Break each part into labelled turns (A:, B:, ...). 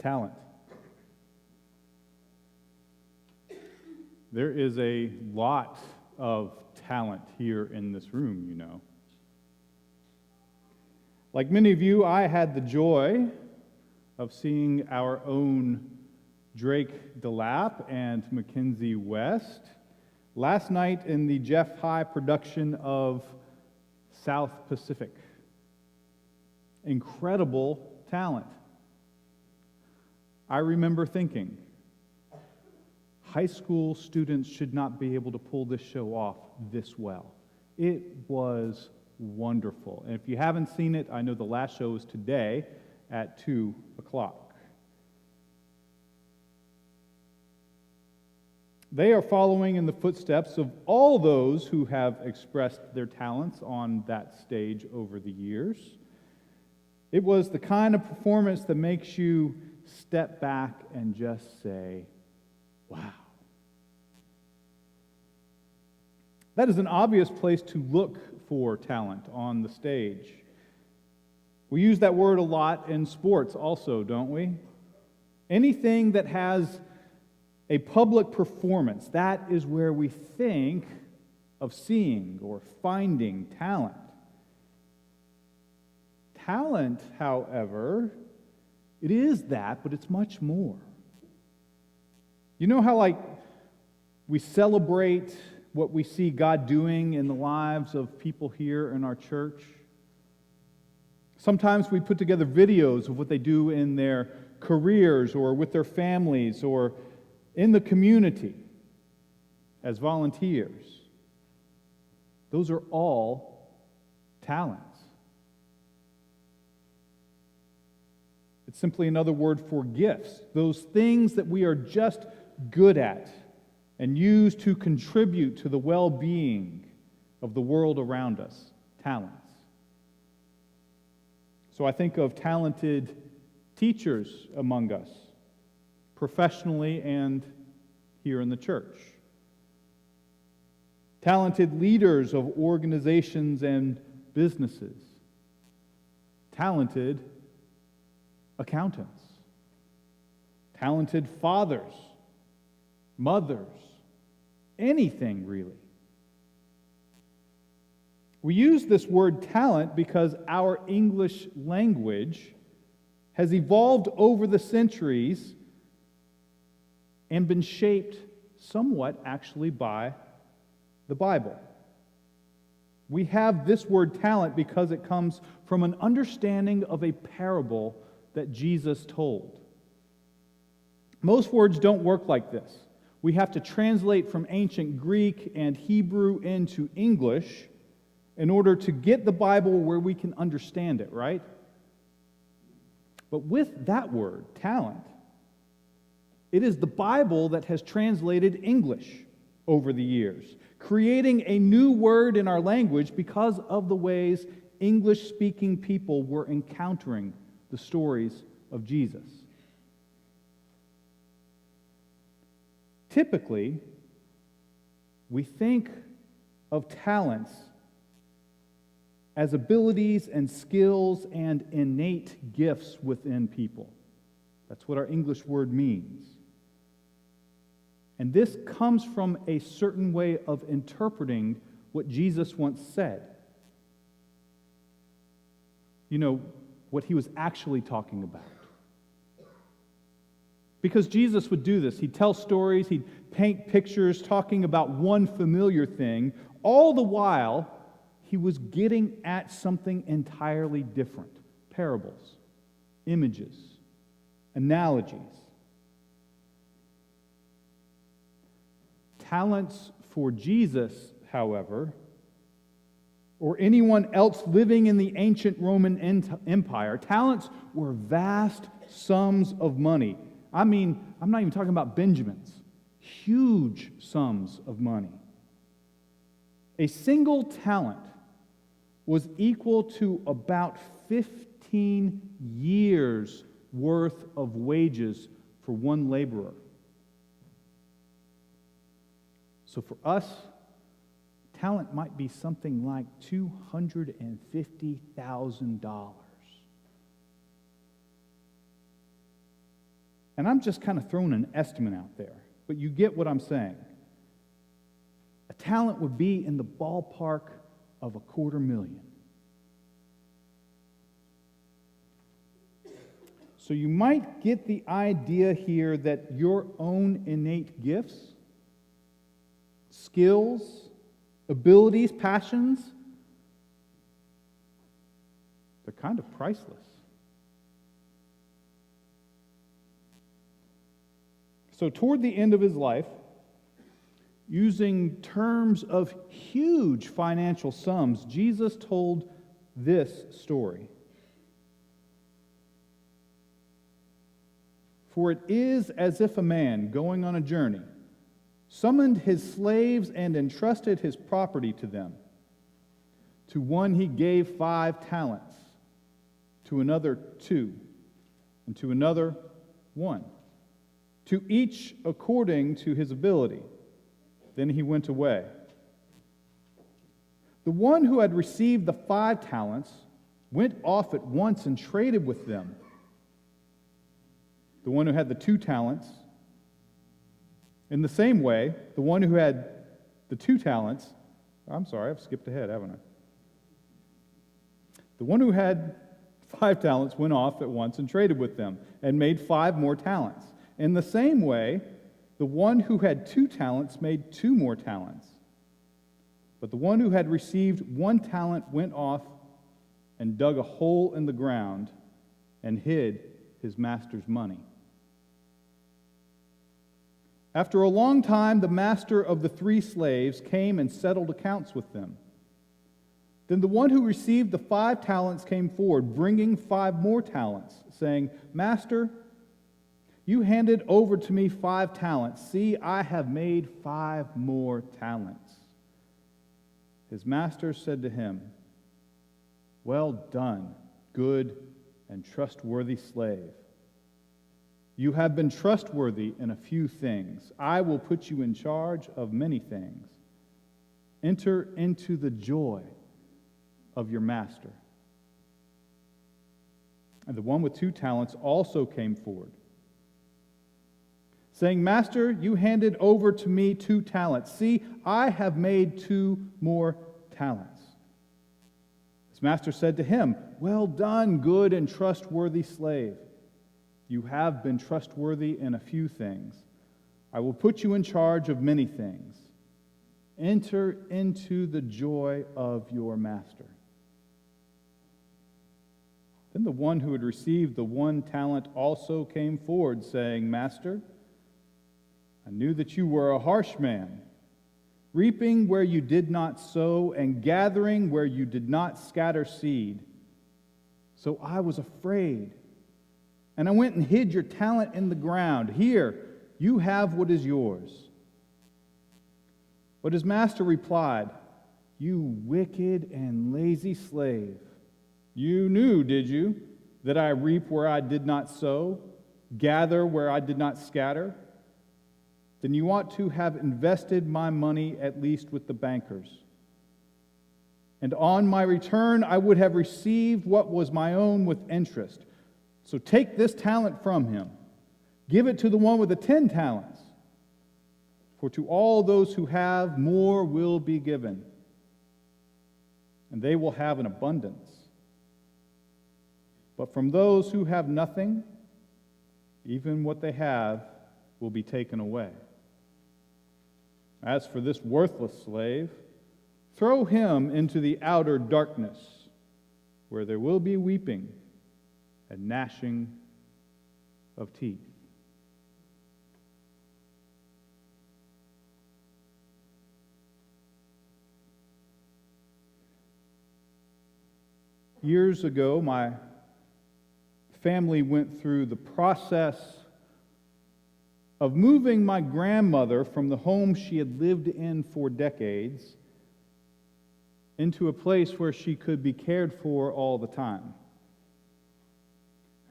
A: talent. There is a lot of talent here in this room, you know. Like many of you, I had the joy of seeing our own Drake DeLapp and Mackenzie West last night in the Jeff High production of South Pacific. Incredible talent. I remember thinking, high school students should not be able to pull this show off this well. It was wonderful. And if you haven't seen it, I know the last show is today at 2 o'clock. They are following in the footsteps of all those who have expressed their talents on that stage over the years. It was the kind of performance that makes you step back and just say, wow. That is an obvious place to look for talent on the stage. We use that word a lot in sports also, don't we? Anything that has a public performance, that is where we think of seeing or finding talent. Talent, however, it is that, but it's much more. You know how, we celebrate what we see God doing in the lives of people here in our church? Sometimes we put together videos of what they do in their careers or with their families or in the community as volunteers. Those are all talents. It's simply another word for gifts, those things that we are just good at and use to contribute to the well-being of the world around us. Talents. So I think of talented teachers among us, professionally and here in the church. Talented leaders of organizations and businesses. Talented accountants. Talented fathers, mothers, anything really. We use this word talent because our English language has evolved over the centuries and been shaped somewhat actually by the Bible. We have this word talent because it comes from an understanding of a parable that Jesus told. Most words don't work like this. We have to translate from ancient Greek and Hebrew into English in order to get the Bible where we can understand it, right? But with that word, talent, it is the Bible that has translated English over the years, creating a new word in our language because of the ways English-speaking people were encountering the stories of Jesus. Typically, we think of talents as abilities and skills and innate gifts within people. That's what our English word means. And this comes from a certain way of interpreting what Jesus once said. You know, what he was actually talking about. Because Jesus would do this. He'd tell stories, he'd paint pictures talking about one familiar thing, all the while he was getting at something entirely different. Parables, images, analogies. Talents for Jesus, however, or anyone else living in the ancient Roman Empire, talents were vast sums of money. I mean, I'm not even talking about Benjamins. Huge sums of money. A single talent was equal to about 15 years' worth of wages for one laborer. So for us, talent might be something like $250,000. And I'm just kind of throwing an estimate out there, but you get what I'm saying. A talent would be in the ballpark of $250,000. So you might get the idea here that your own innate gifts, skills, abilities, passions, they're kind of priceless. So toward the end of his life, using terms of huge financial sums, Jesus told this story. For it is as if a man going on a journey summoned his slaves and entrusted his property to them. To one he gave 5 talents, to another 2, and to another 1, to each according to his ability. Then he went away. The one who had received the 5 talents went off at once and traded with them. The one who had the 2 talents, in the same way, the one who had the 2 talents, I've skipped ahead, haven't I? The one who had 5 talents went off at once and traded with them and made 5 more talents. In the same way, the one who had 2 talents made 2 more talents. But the one who had received 1 talent went off and dug a hole in the ground and hid his master's money. After a long time, the master of the 3 slaves came and settled accounts with them. Then the one who received the 5 talents came forward, bringing 5 more talents, saying, Master, you handed over to me 5 talents. See, I have made 5 more talents. His master said to him, Well done, good and trustworthy slave. You have been trustworthy in a few things. I will put you in charge of many things. Enter into the joy of your master. And the one with 2 talents also came forward, saying, Master, you handed over to me 2 talents. See, I have made 2 more talents. His master said to him, Well done, good and trustworthy slave. You have been trustworthy in a few things. I will put you in charge of many things. Enter into the joy of your master. Then the one who had received the 1 talent also came forward, saying, Master, I knew that you were a harsh man, reaping where you did not sow and gathering where you did not scatter seed. So I was afraid, and I went and hid your talent in the ground. Here, you have what is yours. But his master replied, You wicked and lazy slave. You knew, did you, that I reap where I did not sow, gather where I did not scatter? Then you ought to have invested my money at least with the bankers. And on my return, I would have received what was my own with interest. So take this talent from him. Give it to the one with the 10 talents. For to all those who have, more will be given, and they will have an abundance. But from those who have nothing, even what they have will be taken away. As for this worthless slave, throw him into the outer darkness, where there will be weeping and gnashing of teeth. Years ago, my family went through the process of moving my grandmother from the home she had lived in for decades into a place where she could be cared for all the time.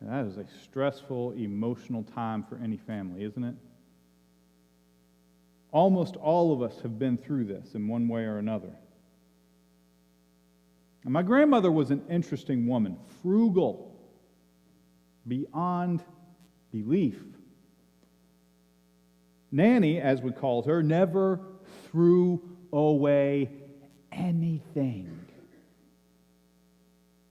A: And that is a stressful, emotional time for any family, isn't it? Almost all of us have been through this in one way or another. And my grandmother was an interesting woman, frugal beyond belief. Nanny, as we called her, never threw away anything.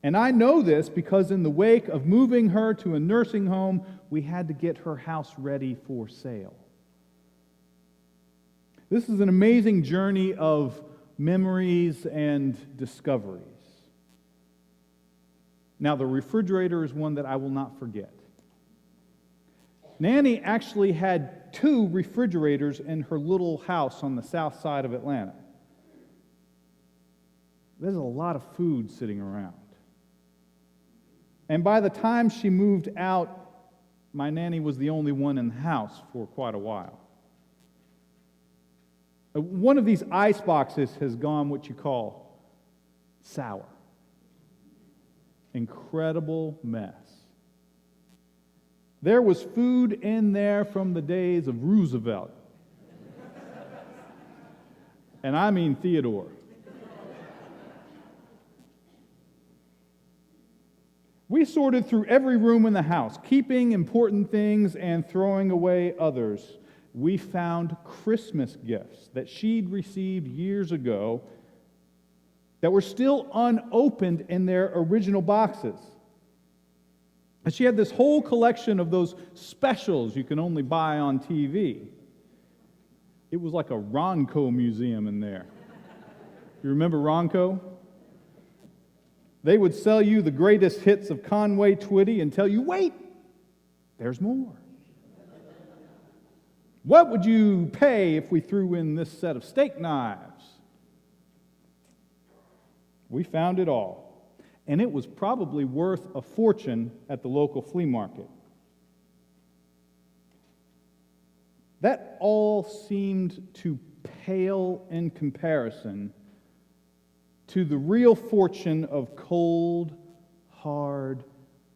A: And I know this because in the wake of moving her to a nursing home, we had to get her house ready for sale. This is an amazing journey of memories and discoveries. Now, the refrigerator is one that I will not forget. Nanny actually had 2 refrigerators in her little house on the south side of Atlanta. There's a lot of food sitting around. And by the time she moved out, my nanny was the only one in the house for quite a while. One of these ice boxes has gone what you call sour. Incredible mess. There was food in there from the days of Roosevelt. And I mean Theodore. We sorted through every room in the house, keeping important things and throwing away others. We found Christmas gifts that she'd received years ago that were still unopened in their original boxes. And she had this whole collection of those specials you can only buy on TV. It was like a Ronco museum in there. You remember Ronco? They would sell you the greatest hits of Conway Twitty and tell you, wait, there's more. What would you pay if we threw in this set of steak knives? We found it all. And it was probably worth a fortune at the local flea market. That all seemed to pale in comparison to the real fortune of cold, hard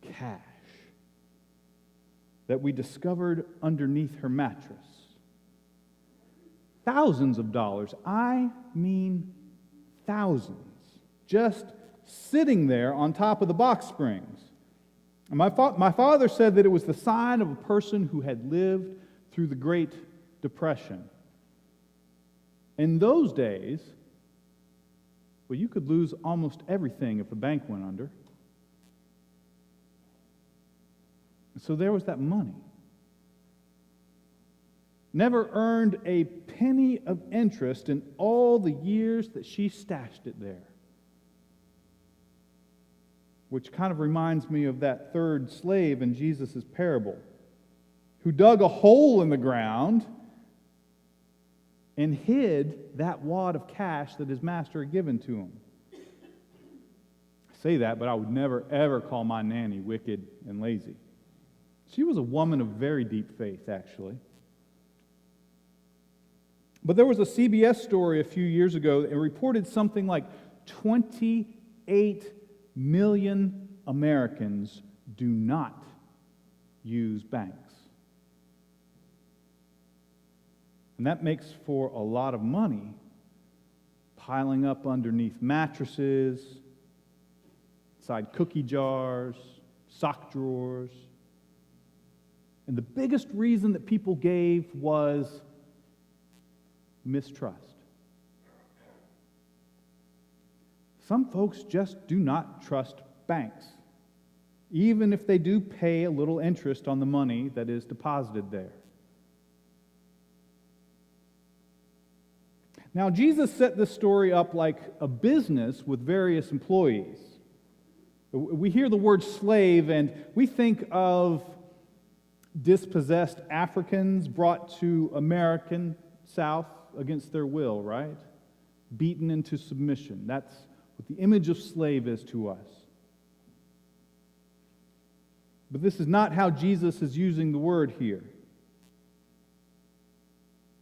A: cash that we discovered underneath her mattress. Thousands of dollars, I mean thousands, just sitting there on top of the box springs. And my father said that it was the sign of a person who had lived through the Great Depression. In those days, well, you could lose almost everything if a bank went under. So there was that money. Never earned a penny of interest in all the years that she stashed it there. Which kind of reminds me of that third slave in Jesus' parable, who dug a hole in the ground and hid that wad of cash that his master had given to him. I say that, but I would never, ever call my nanny wicked and lazy. She was a woman of very deep faith, actually. But there was a CBS story a few years ago that reported something like 28 million Americans do not use banks. And that makes for a lot of money piling up underneath mattresses, inside cookie jars, sock drawers. And the biggest reason that people gave was mistrust. Some folks just do not trust banks, even if they do pay a little interest on the money that is deposited there. Now, Jesus set this story up like a business with various employees. We hear the word slave and we think of dispossessed Africans brought to American South against their will, right? Beaten into submission. That's what the image of slave is to us. But this is not how Jesus is using the word here.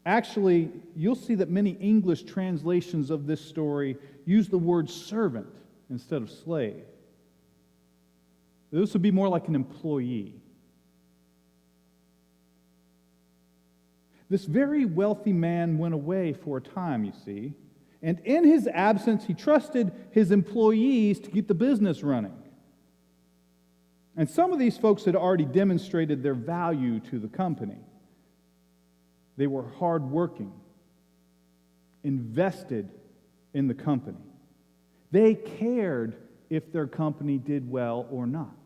A: Actually, you'll see that many English translations of this story use the word servant instead of slave. This would be more like an employee. This very wealthy man went away for a time, you see, and in his absence, he trusted his employees to keep the business running. And some of these folks had already demonstrated their value to the company. They were hardworking, invested in the company. They cared if their company did well or not.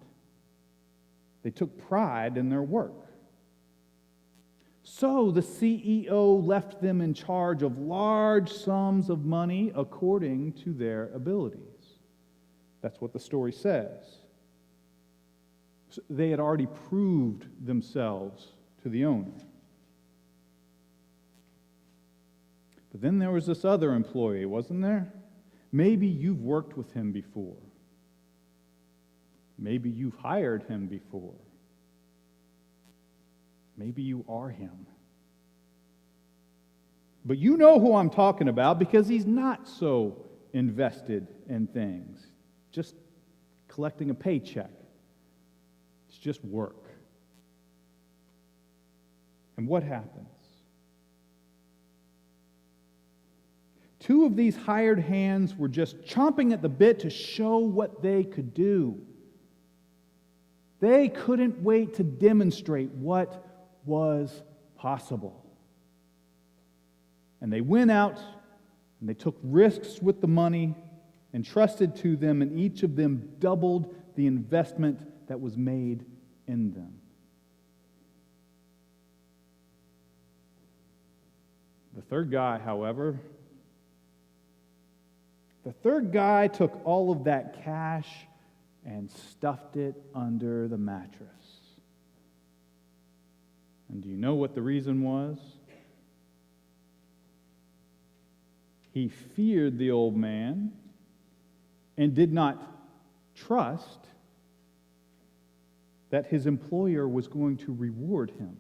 A: They took pride in their work. So the CEO left them in charge of large sums of money according to their abilities. That's what the story says. So they had already proved themselves to the owner. But then there was this other employee, wasn't there? Maybe you've worked with him before. Maybe you've hired him before. Maybe you are him. But you know who I'm talking about because he's not so invested in things. Just collecting a paycheck. It's just work. And what happens? Two of these hired hands were just chomping at the bit to show what they could do. They couldn't wait to demonstrate what was possible. And they went out and they took risks with the money entrusted to them, and each of them doubled the investment that was made in them. The third guy, however, took all of that cash and stuffed it under the mattress. And do you know what the reason was? He feared the old man and did not trust that his employer was going to reward him.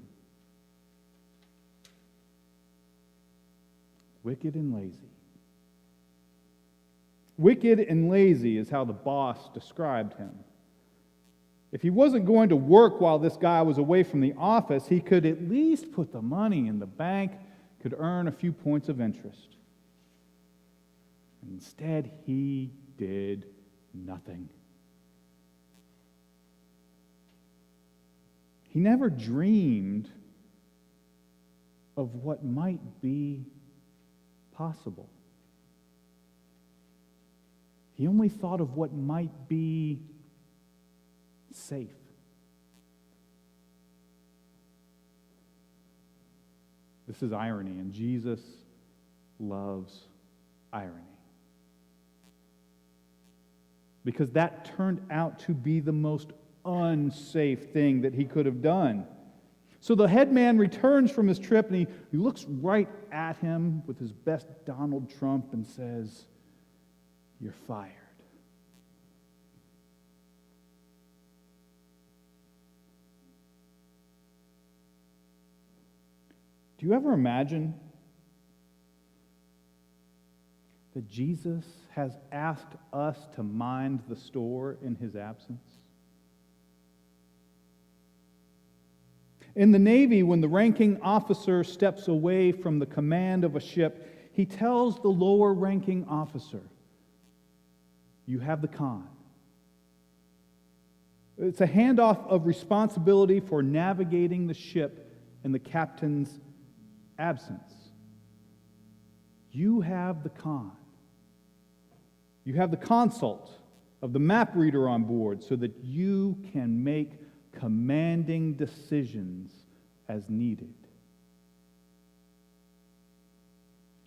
A: Wicked and lazy. Wicked and lazy is how the boss described him. If he wasn't going to work while this guy was away from the office, he could at least put the money in the bank, could earn a few points of interest. Instead, he did nothing. He never dreamed of what might be possible. He only thought of what might be safe. This is irony, and Jesus loves irony. Because that turned out to be the most unsafe thing that he could have done. So the head man returns from his trip, and he looks right at him with his best Donald Trump and says, "You're fired." Do you ever imagine that Jesus has asked us to mind the store in his absence? In the Navy, when the ranking officer steps away from the command of a ship, he tells the lower ranking officer, "You have the con." It's a handoff of responsibility for navigating the ship in the captain's absence. You have the con. You have the consult of the map reader on board so that you can make commanding decisions as needed.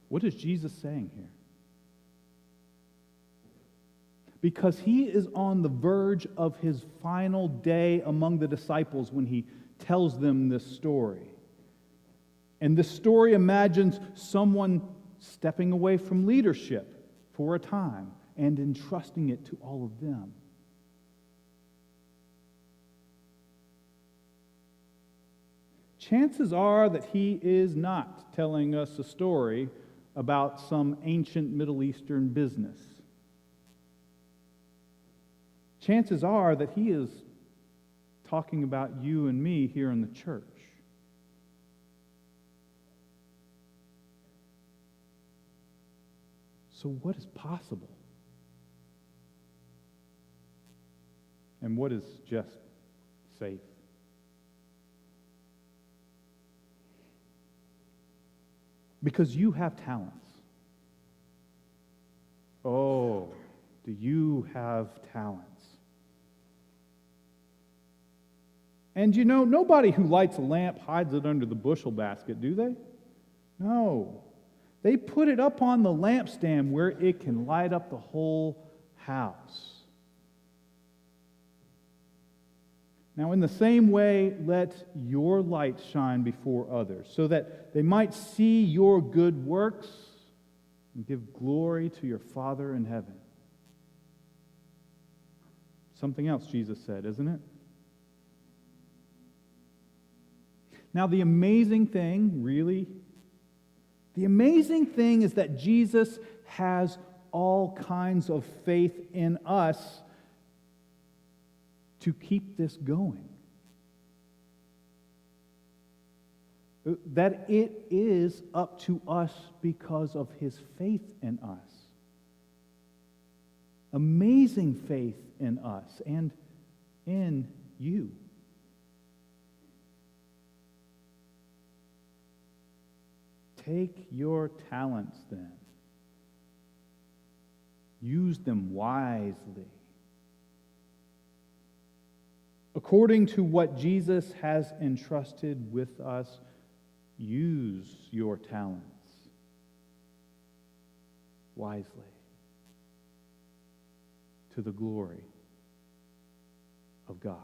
A: What is Jesus saying here? Because he is on the verge of his final day among the disciples when he tells them this story. And this story imagines someone stepping away from leadership for a time and entrusting it to all of them. Chances are that he is not telling us a story about some ancient Middle Eastern business. Chances are that he is talking about you and me here in the church. So what is possible? And what is just safe? Because you have talents. Oh, do you have talents? And you know, nobody who lights a lamp hides it under the bushel basket, do they? No. They put it up on the lampstand where it can light up the whole house. Now, in the same way, let your light shine before others, so that they might see your good works and give glory to your Father in heaven. Something else Jesus said, isn't it? Now, the amazing thing is that Jesus has all kinds of faith in us to keep this going. That it is up to us because of his faith in us. Amazing faith in us and in you. Take your talents then. Use them wisely. According to what Jesus has entrusted with us, use your talents wisely to the glory of God.